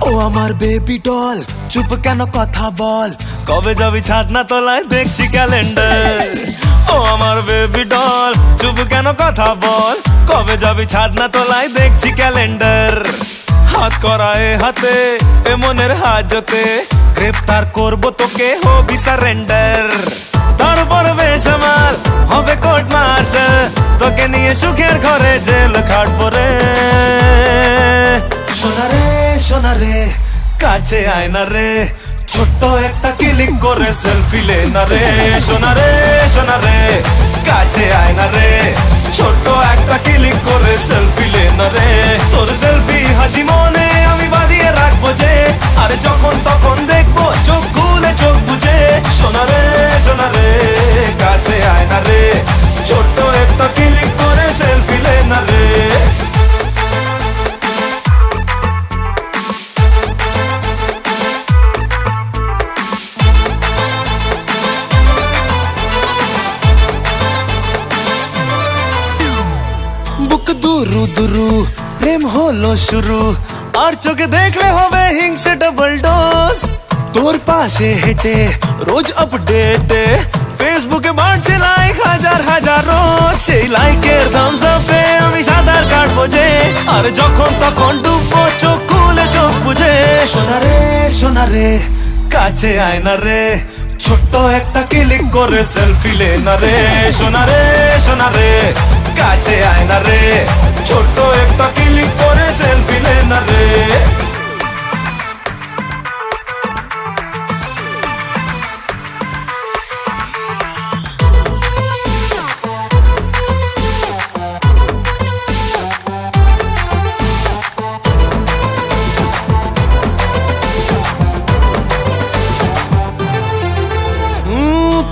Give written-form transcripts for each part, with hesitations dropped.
ও আমার baby doll, চুপ কেন কথা বল, কবে যাবি ছাদ না তলায় দেখছি ক্যালেন্ডার। ও আমার বেবি ডল, চুপ কেন কথা বল, কবে যাবি ছাদ না তলায় দেখছি ক্যালেন্ডার। হাত করা এ হাতে, এ মনের হাজতে, গ্রেফতার করবো তোকে, হবি সারেন্ডার। তারপর বেসামাল হবে কোর্ট মার্শাল, তোকে নিয়ে সুখের ঘরে জেল খাটবো রে। সোনারে সোনারে কাছে আয় না রে, ছোট্ট একটা ক্লিক করে সেলফি লে না রে। সোনারে সোনারে কাছে আয় না রে, ছোট্ট একটা ক্লিক করে সেলফি লে না রে। তোর সেলফি হাসি মনে আমি বাঁধিয়ে রাখবো যে, আরে যখন তখন দেখবো চোখ খুলে চোখ বুঝে। সোনারে সোনারে কাছে আয় না রে, ছোট্ট একটা ক্লিক করে সেলফি লে না রে। বুক দুরু দুরু প্রেম হলো শুরু, আর চোখে দেখলে হবে হিংসে ডাবল ডোজ। তোর পাশে হেঁটে রোজ আপডেটে, ফেসবুকে বাড়ছে লাইক হাজার হাজার রোজ। সেই লাইকের থামস আপে আমি সাঁতার কাটবো যে, আর যখন তখন ডুববো চোখ খুলে চোখ বুঝে। সোনারে সোনারে কাছে আয় না রে, ছোট্ট একটা ক্লিক করে সেলফি লে না রে। সোনারে সোনারে কাছে আয় না রে, ছোট্ট একটা ক্লিক করে সেলফি লে না রে।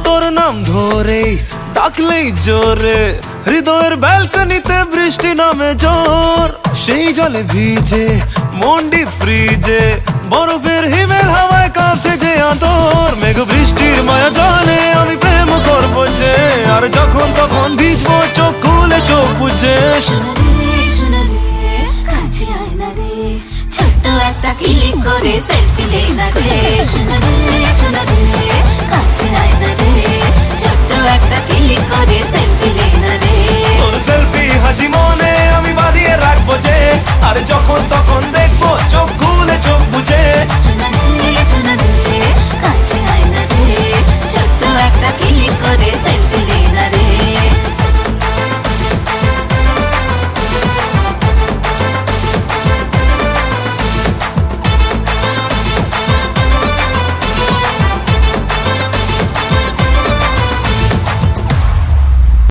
তোর নাম ধরে ডাকলেই জোরে, হৃদয়ের ব্যালকনিতে বৃষ্টি নামে জোর। সেই জলে ভিজে মন্ডি ফ্রিজে, বরফের হিমেল হাওয়ায় কাঁপছে যে আদর। মেঘ বৃষ্টির মায়া জলে আমি প্রেম করবো যে, আর যখন তখন ভিজবো চোখ খুলে চোখ বুঝে। ছোট্ট একটা ক্লিক করে সেলফি লে না রে। সোনারে সোনারে কাছে আয় না রে, ছোট্ট একটা ক্লিক করে